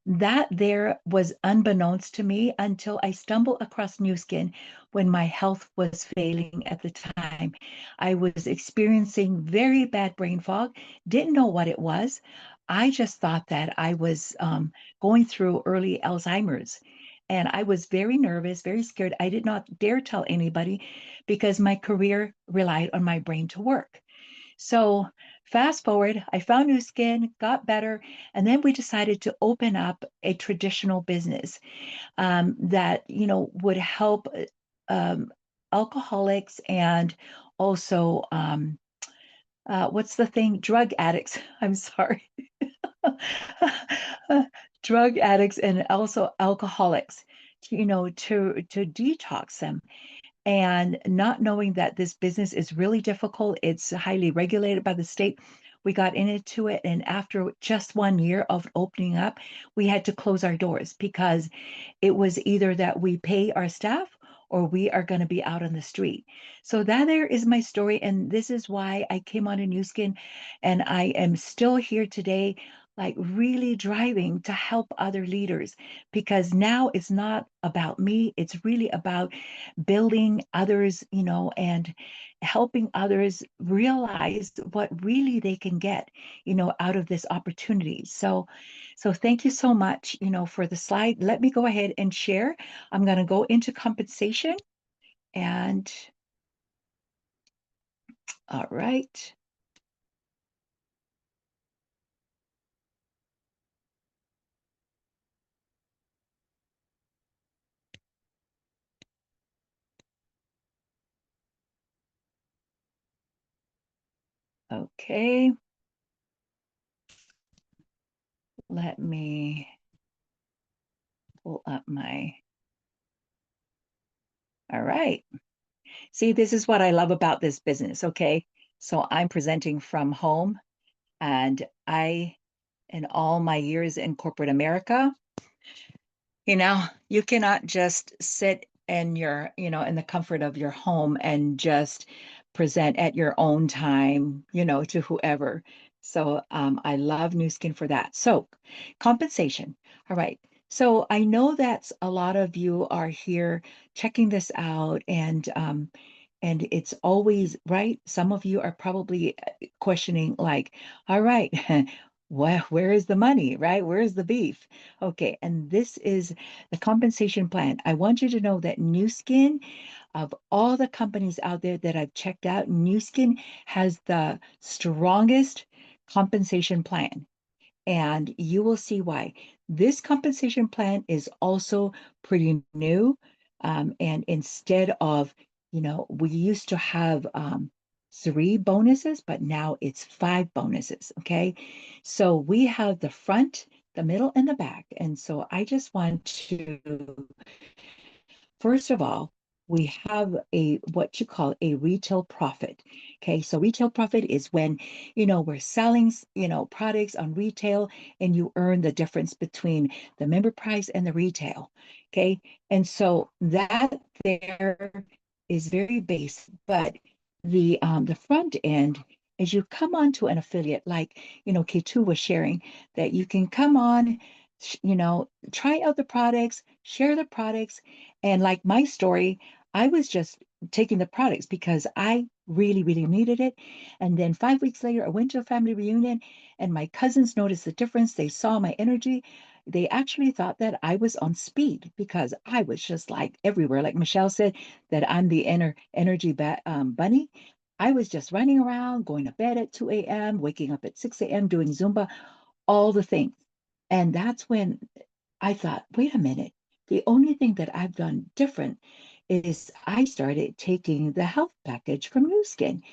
G: That there was unbeknownst to me until I stumbled across Nu Skin when my health was failing at the time. I was experiencing very bad brain fog, didn't know what it was. I just thought that I was going through early Alzheimer's. And I was very nervous, very scared. I did not dare tell anybody because my career relied on my brain to work. So fast forward, I found Nu Skin, got better, and then we decided to open up a traditional business that would help alcoholics and also what's the thing? Drug addicts. I'm sorry. Drug addicts and also alcoholics, to detox them. And not knowing that this business is really difficult, it's highly regulated by the state. We got into it, and after just 1 year of opening up, we had to close our doors because it was either that we pay our staff or we are going to be out on the street. So that there is my story, and this is why I came on a Nu Skin, and I am still here today, like really driving to help other leaders, because now it's not about me, it's really about building others, and helping others realize what really they can get, out of this opportunity. So thank you so much, for the slide. Let me go ahead and share. I'm going to go into compensation, and all right. Okay. Let me pull up my, all right. See, this is what I love about this business, okay? So I'm presenting from home, and in all my years in corporate America, you cannot just sit in in the comfort of your home and just present at your own time, to whoever. So I love Nu Skin for that. So compensation. All right. So I know that a lot of you are here checking this out, and it's always right. Some of you are probably questioning, like, all right, where is the money, right? Where is the beef? Okay, and this is the compensation plan. I want you to know that Nu Skin, of all the companies out there that I've checked out, Nu Skin has the strongest compensation plan. And you will see why. This compensation plan is also pretty new. And instead of, we used to have 3 bonuses, but now it's 5 bonuses. Okay. So we have the front, the middle, and the back. And so I just want to, first of all, we have what you call a retail profit. Okay, so retail profit is when, we're selling, products on retail, and you earn the difference between the member price and the retail. Okay, and so that there is very base, but the front end, as you come onto an affiliate, like, K2 was sharing, that you can come on, try out the products, share the products. And like my story, I was just taking the products because I really, really needed it. And then 5 weeks later, I went to a family reunion, and my cousins noticed the difference. They saw my energy. They actually thought that I was on speed because I was just like everywhere. Like Michelle said, that I'm the energy bunny. I was just running around, going to bed at 2 a.m., waking up at 6 a.m., doing Zumba, all the things. And that's when I thought, wait a minute. The only thing that I've done different is I started taking the health package from Nu Skin.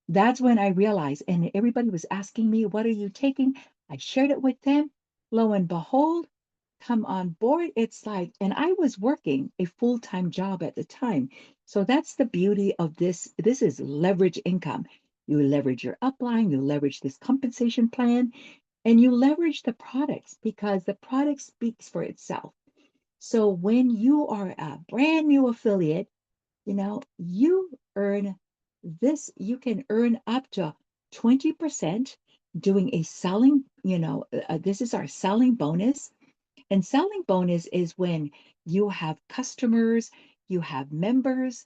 G: That's when I realized, and everybody was asking me, what are you taking? I shared it with them. Lo and behold, come on board. It's like, and I was working a full-time job at the time. So that's the beauty of this. This is leverage income. You leverage your upline, you leverage this compensation plan, and you leverage the products because the product speaks for itself. So when you are a brand new affiliate, you earn this, you can earn up to 20% doing a selling, this is our selling bonus. And selling bonus is when you have customers, you have members,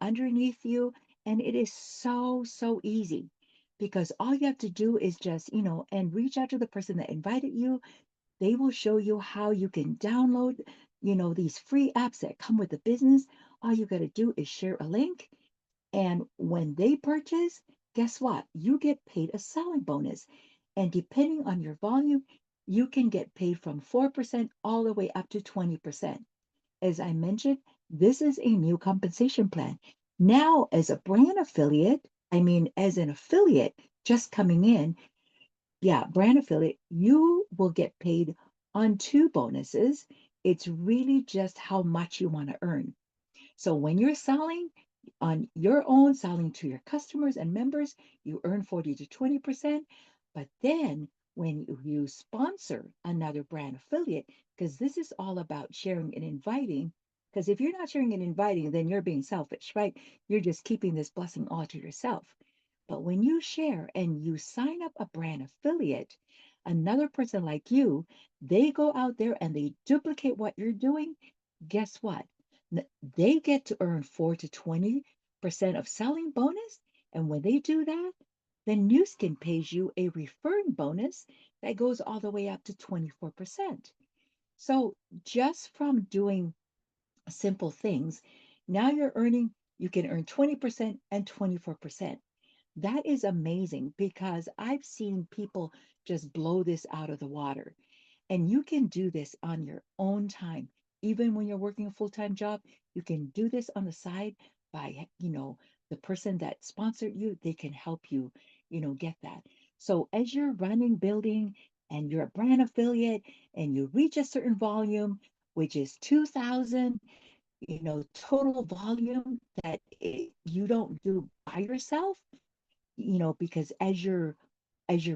G: underneath you. And it is so, so easy because all you have to do is just, and reach out to the person that invited you. They will show you how you can download, these free apps that come with the business. All you got to do is share a link. And when they purchase, guess what? You get paid a selling bonus. And depending on your volume, you can get paid from 4% all the way up to 20%. As I mentioned, this is a new compensation plan. Now, as a brand affiliate, as an affiliate, just coming in, yeah, brand affiliate, you will get paid on 2 bonuses. It's really just how much you want to earn. So when you're selling on your own, selling to your customers and members, you earn 40 to 20%. But then when you sponsor another brand affiliate, because this is all about sharing and inviting, because if you're not sharing and inviting, then you're being selfish, right? You're just keeping this blessing all to yourself. But when you share and you sign up a brand affiliate, another person like you, they go out there and they duplicate what you're doing. Guess what? They get to earn 4 to 20% of selling bonus. And when they do that, then Nu Skin pays you a referring bonus that goes all the way up to 24%. So just from doing simple things, now you can earn 20% and 24%. That is amazing because I've seen people just blow this out of the water. And you can do this on your own time. Even when you're working a full-time job, you can do this on the side by, the person that sponsored you, they can help you, get that. So as you're running, building, and you're a brand affiliate and you reach a certain volume, which is 2,000, total volume that you don't do by yourself, because as you're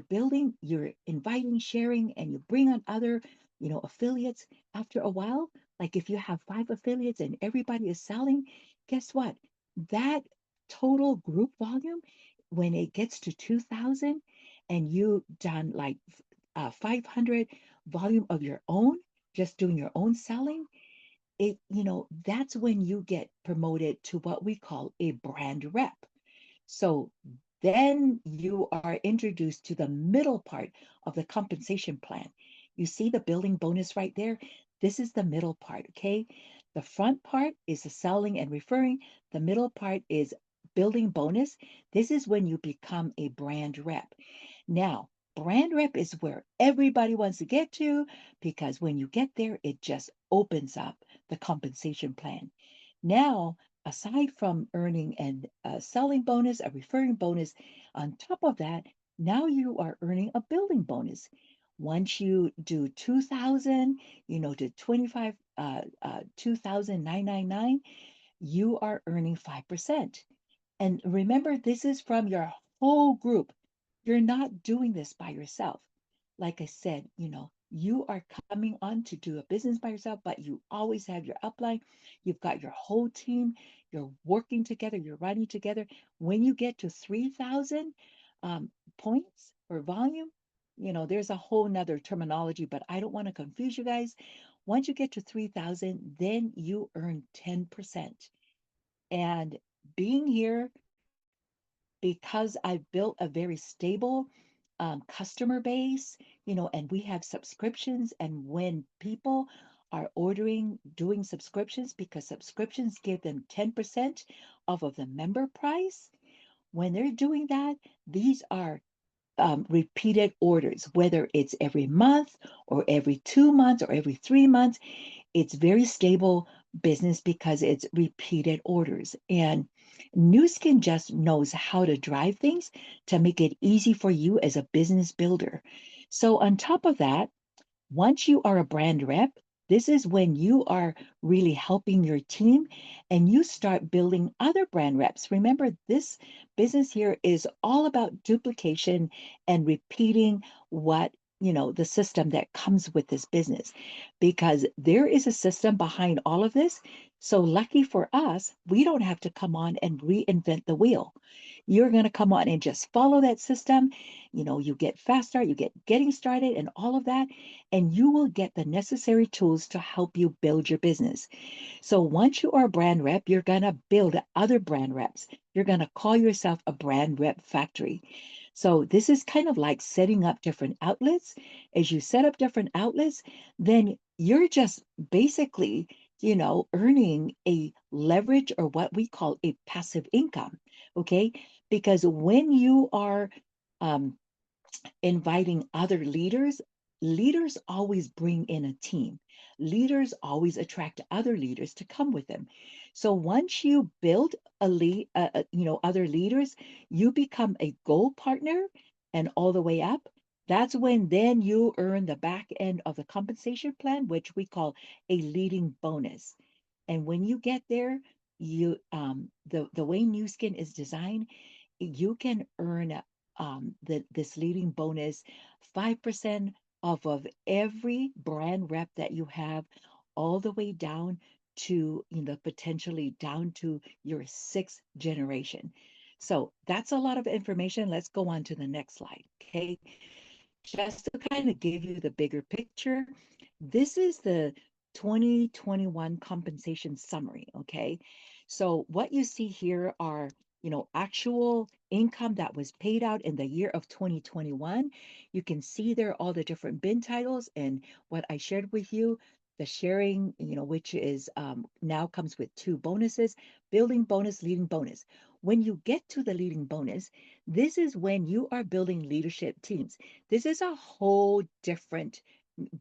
G: building, you're inviting, sharing, and you bring on other, affiliates after a while. Like if you have 5 affiliates and everybody is selling, guess what? That total group volume, when it gets to 2,000 and you done like 500 volume of your own, just doing your own selling, that's when you get promoted to what we call a brand rep. So then you are introduced to the middle part of the compensation plan. You see the building bonus right there? This is the middle part, okay? The front part is the selling and referring. The middle part is building bonus. This is when you become a brand rep. Now, brand rep is where everybody wants to get to because when you get there, it just opens up the compensation plan. Now, aside from earning a selling bonus, a referring bonus, on top of that, now you are earning a building bonus. Once you do 2,000, to 25, 2,999, you are earning 5%. And remember, this is from your whole group. You're not doing this by yourself. Like I said, you are coming on to do a business by yourself, but you always have your upline. You've got your whole team. You're working together. You're running together. When you get to 3,000 points or volume, there's a whole nother terminology, but I don't want to confuse you guys. Once you get to 3,000, then you earn 10%. And being here, because I've built a very stable customer base, and we have subscriptions. And when people are doing subscriptions, because subscriptions give them 10% off of the member price, when they're doing that, these are repeated orders, whether it's every month or every 2 months or every 3 months. It's very stable business because it's repeated orders. And Nu Skin just knows how to drive things to make it easy for you as a business builder. So on top of that, once you are a brand rep, this is when you are really helping your team and you start building other brand reps. Remember, this business here is all about duplication and repeating the system that comes with this business, because there is a system behind all of this. So lucky for us, we don't have to come on and reinvent the wheel. You're going to come on and just follow that system. You get fast start, you get getting started and all of that, and you will get the necessary tools to help you build your business. So once you are a brand rep, you're going to build other brand reps. You're going to call yourself a brand rep factory. So this is kind of like setting up different outlets. As you set up different outlets, then you're just basically, earning a leverage or what we call a passive income. Okay. Because when you are inviting other leaders, leaders always bring in a team. Leaders always attract other leaders to come with them. So once you build a lead, other leaders, you become a gold partner and all the way up. That's when then you earn the back end of the compensation plan, which we call a leading bonus. And when you get there, you the way Nu Skin is designed, you can earn this leading bonus 5% off of every brand rep that you have, all the way down to, potentially down to your sixth generation. So that's a lot of information. Let's go on to the next slide. Okay. Just to kind of give you the bigger picture, this is the 2021 compensation summary. Okay. So what you see here are, actual income that was paid out in the year of 2021. You can see there all the different bin titles and what I shared with you, the sharing, which is now comes with two bonuses, building bonus, leading bonus. When you get to the leading bonus, this is when you are building leadership teams. This is a whole different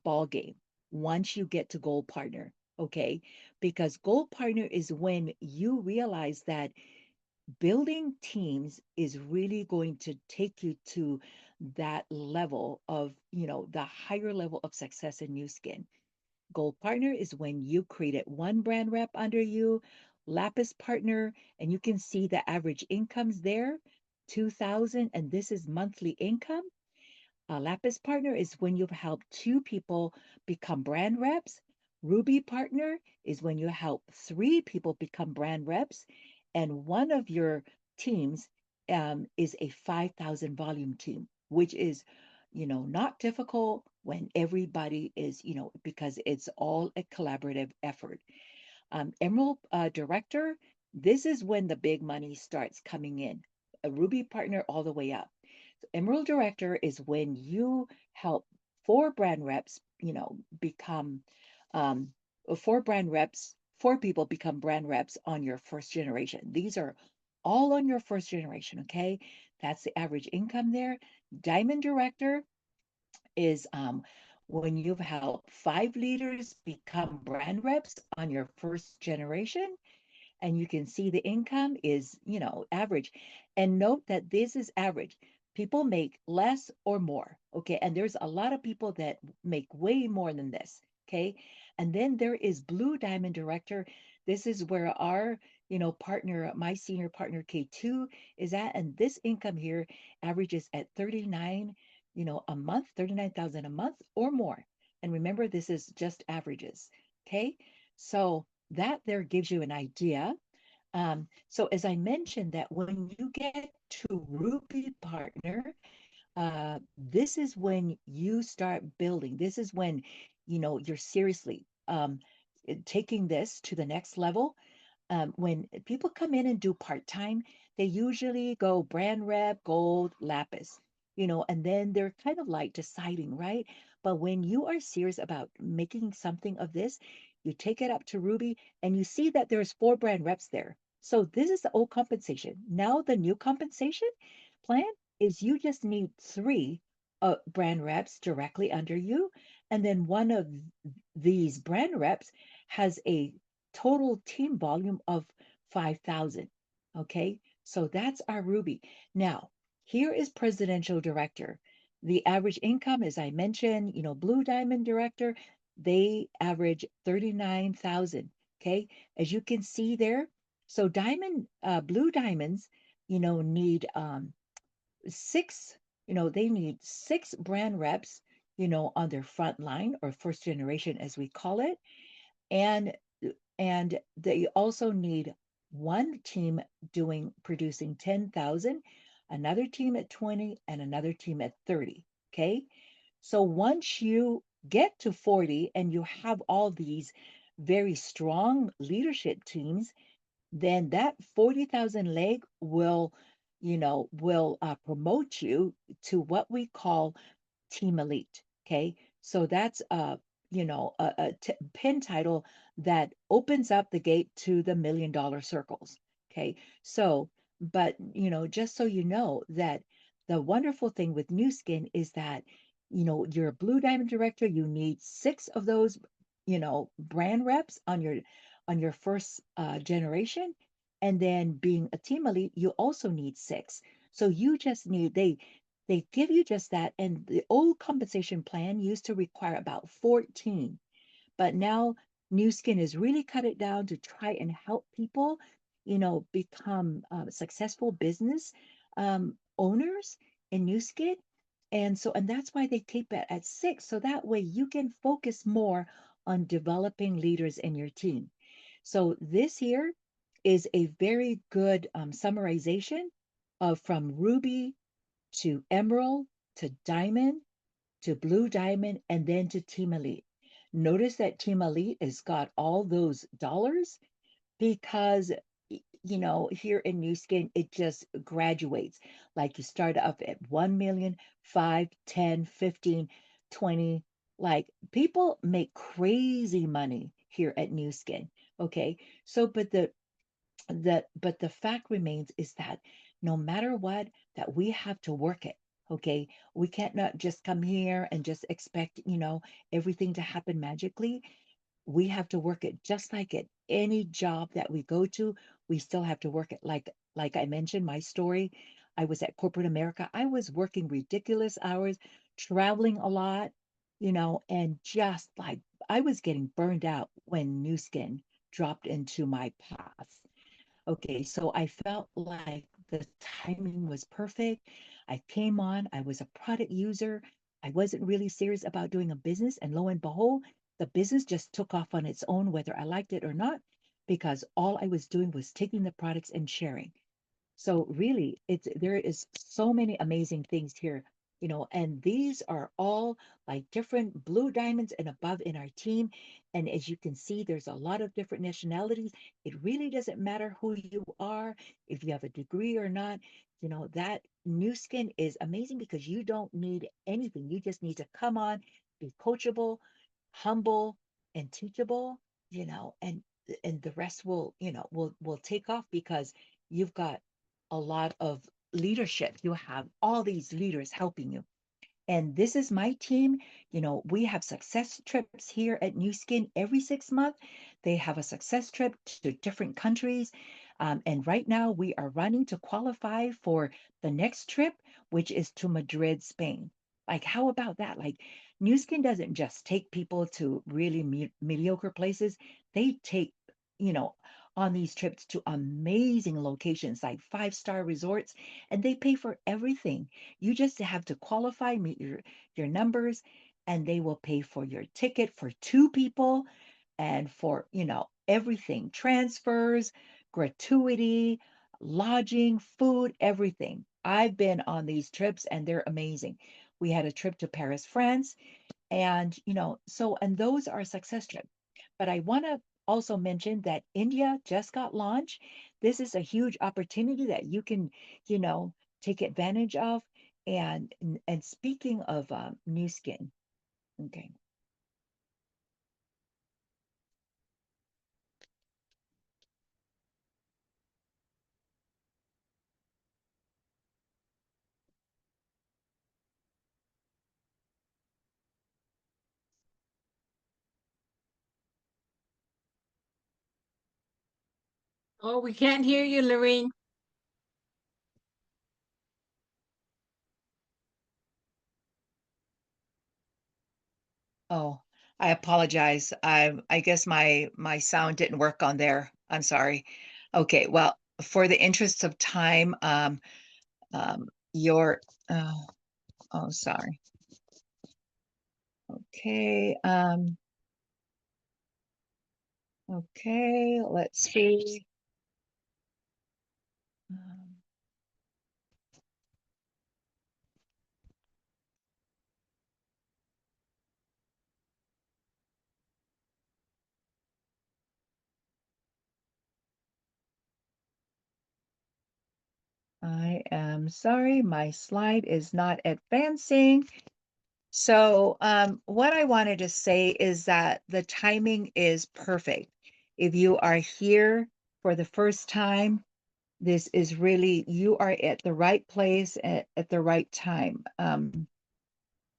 G: ball game once you get to gold partner, okay? Because gold partner is when you realize that building teams is really going to take you to that level of, the higher level of success in Nu Skin. Gold partner is when you created one brand rep under you. Lapis partner, and you can see the average incomes there, 2,000, and this is monthly income. A Lapis partner is when you've helped two people become brand reps. Ruby partner is when you help three people become brand reps. And one of your teams is a 5,000 volume team, which is, not difficult when everybody is, because it's all a collaborative effort. Emerald director, this is when the big money starts coming in. A Ruby partner all the way up. Emerald Director is when you help four brand reps, become um, four people become brand reps on your first generation. These are all on your first generation, okay? That's the average income there. Diamond Director is when you've helped five leaders become brand reps on your first generation, and you can see the income is, average. And note that this is average. People make less or more, okay? And there's a lot of people that make way more than this, okay? And then there is Blue Diamond Director. This is where our, partner, my senior partner K2 is at, and this income here averages at 39, a month, 39,000 a month or more. And remember, this is just averages, okay? So that there gives you an idea. So as I mentioned, that when you get to Ruby partner, this is when you start building. This is when, you're seriously taking this to the next level. When people come in and do part-time, they usually go brand rep, gold, lapis, and then they're kind of like deciding, right? But when you are serious about making something of this, you take it up to Ruby and you see that there's four brand reps there. So this is the old compensation. Now the new compensation plan is you just need three brand reps directly under you. And then one of these brand reps has a total team volume of 5,000. Okay, so that's our Ruby. Now, here is presidential director. The average income, as I mentioned, Blue Diamond director, they average 39,000. Okay, as you can see there. So blue diamonds, need six, they need six brand reps, on their front line or first generation, as we call it. And they also need one team producing 10,000, another team at 20, and another team at 30. Okay. So once you get to 40 and you have all these very strong leadership teams, then that 40,000 leg will promote you to what we call team elite. Okay. So that's pin title that opens up the gate to the $1 million circles. Okay. So, but just so you know that the wonderful thing with Nu Skin is that, you're a Blue Diamond director, you need six of those, brand reps on your first generation. And then being a team elite, you also need 6. So you just need, they give you just that. And the old compensation plan used to require about 14. But now New Skin has really cut it down to try and help people, become successful business owners in New Skin. And that's why they keep it at 6. So that way you can focus more on developing leaders in your team. So this here is a very good summarization of from Ruby to Emerald to Diamond to Blue Diamond and then to Team Elite. Notice that Team Elite has got all those dollars because here in New Skin, it just graduates. Like you start off at 1 million, 5, 10, 15, 20. Like people make crazy money here at New Skin. Okay. So, but the fact remains is that no matter what, that we have to work it. Okay. We can't not just come here and just expect, everything to happen magically. We have to work it just like at any job that we go to. We still have to work it. Like I mentioned, my story, I was at corporate America. I was working ridiculous hours, traveling a lot, and just like I was getting burned out when New Skin dropped into my path. Okay, so I felt like the timing was perfect. I came on, I was a product user. I wasn't really serious about doing a business. And lo and behold, the business just took off on its own, whether I liked it or not, because all I was doing was taking the products and sharing. So really, there is so many amazing things here, and these are all like different blue diamonds and above in our team. And as you can see, there's a lot of different nationalities. It really doesn't matter who you are, if you have a degree or not. That New Skin is amazing because you don't need anything. You just need to come on, be coachable, humble, and teachable, and the rest will take off because you've got a lot of leadership. You have all these leaders helping you. And this is my team. We have success trips here at New Skin every 6 months. They have a success trip to different countries. And right now we are running to qualify for the next trip, which is to Madrid, Spain. Like, how about that? Like, New Skin doesn't just take people to really mediocre places. They take, you know, on these trips to amazing locations like 5-star resorts, and they pay for everything. You just have to qualify, meet your numbers, and they will pay for your ticket for 2 people and for, everything, transfers, gratuity, lodging, food, everything. I've been on these trips and they're amazing. We had a trip to Paris, France, and and those are success trips. But I want to also mention that India just got launched. This is a huge opportunity that you can, you know, take advantage of. And speaking of New Skin, okay.
H: Oh, we can't hear you, Lorraine.
G: Oh, I apologize. I guess my sound didn't work on there. I'm sorry. Okay, well, for the interest of time, your oh, oh, sorry. Okay, okay, let's see. Um, I am sorry, my slide is not advancing. So, what I wanted to say is that the timing is perfect. If you are here for the first time, this is really, you are at the right place at the right time.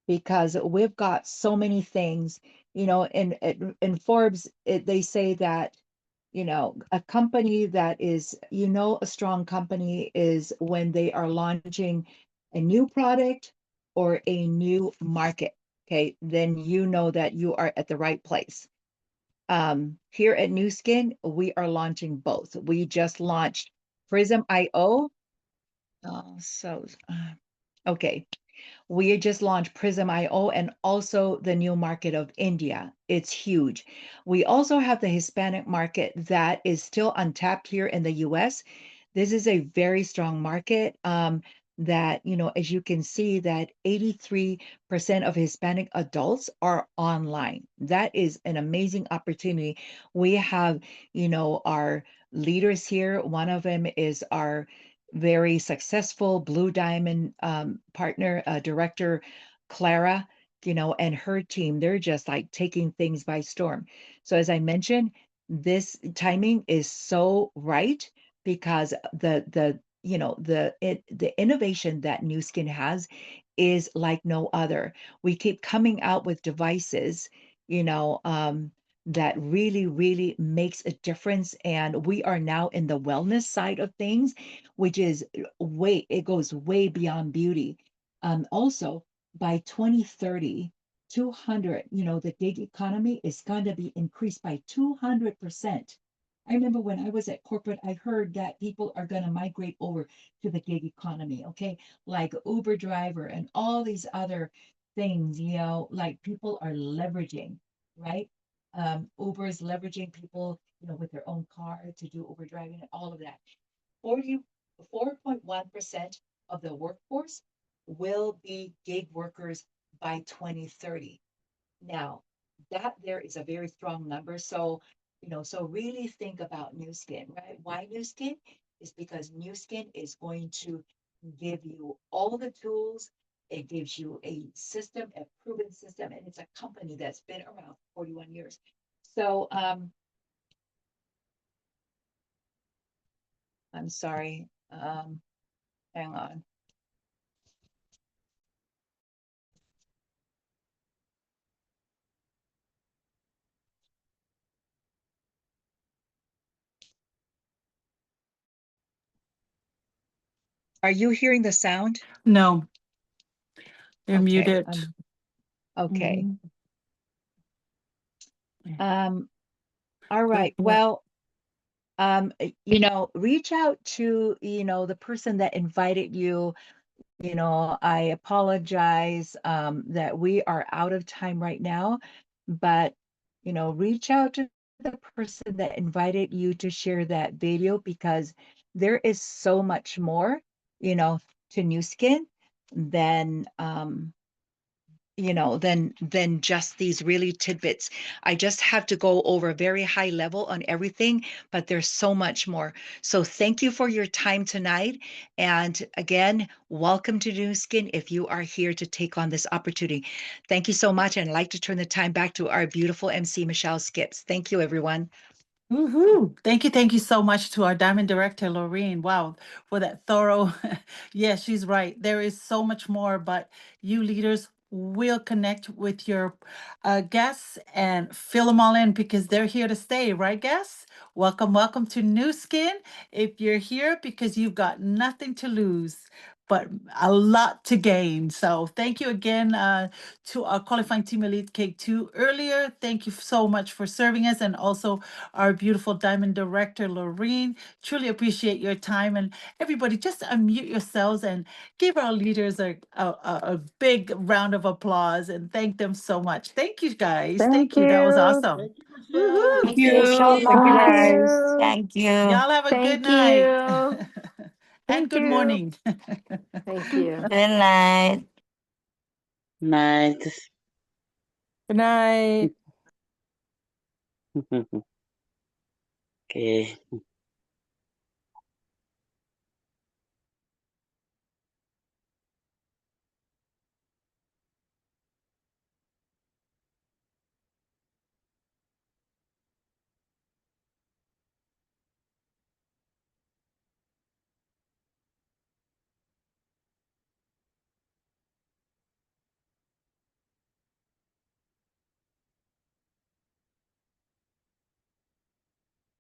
G: Because we've got so many things, in Forbes, they say that a company that is, a strong company is when they are launching a new product or a new market. Okay, then you know that you are at the right place. Here at Nu Skin, we are launching both. We just launched Prism.io. Okay. We just launched Prism.io and also the new market of India. It's huge. We also have the Hispanic market that is still untapped here in the US. This is a very strong market that, as you can see, that 83% of Hispanic adults are online. That is an amazing opportunity. We have, our leaders here. One of them is our very successful Blue Diamond partner, director Clara, and her team. They're just like taking things by storm. So as I mentioned, this timing is so right because the innovation that Nu Skin has is like no other. We keep coming out with devices, that really, really makes a difference. And we are now in the wellness side of things, which is it goes way beyond beauty. Also, by 2030, 200, the gig economy is going to be increased by 200%. I remember when I was at corporate, I heard that people are going to migrate over to the gig economy, okay? Like Uber driver and all these other things, like people are leveraging, right? Uber is leveraging people, with their own car to do Uber driving and all of that. 4.1% of the workforce will be gig workers by 2030. Now, that there is a very strong number. So, so really think about Nu Skin, right? Why Nu Skin? Is because Nu Skin is going to give you all the tools. It gives you a system, a proven system, and it's a company that's been around 41 years. So, I'm sorry. Hang on. Are you hearing the sound?
A: No, you're
G: Okay,
A: muted.
G: Okay.
A: Mhm.
G: All right.
A: What?
G: Well, reach out to, the person that invited you. I apologize that we are out of time right now, but, reach out to the person that invited you to share that video because there is so much more, to Nu Skin than, than just these really tidbits. I just have to go over a very high level on everything, but there's so much more. So thank you for your time tonight. And again, welcome to Nu Skin if you are here to take on this opportunity. Thank you so much. And I'd like to turn the time back to our beautiful MC, Michelle Skips. Thank you, everyone.
A: Woohoo! Thank you so much to our Diamond Director, Laureen. Wow, for that thorough. Yes, she's right. There is so much more, but you leaders will connect with your guests and fill them all in because they're here to stay, right, guests? Welcome to Nu Skin. If you're here because you've got nothing to lose, but a lot to gain. So thank you again to our qualifying team Elite K2 earlier. Thank you so much for serving us and also our beautiful Diamond Director, Laureen. Truly appreciate your time. And everybody, just unmute yourselves and give our leaders a big round of applause and thank them so much. Thank you, guys. Thank you. That was awesome.
F: Thank you, Michelle.
A: Woohoo!
I: Thank you so
H: Thank
I: much.
H: you.
I: Thank you.
A: Y'all have a good
H: Thank
A: night.
H: you.
A: And
H: Thank
A: good
H: you.
A: morning.
H: Thank you.
I: Good night.
J: Night.
H: Good night.
J: Okay.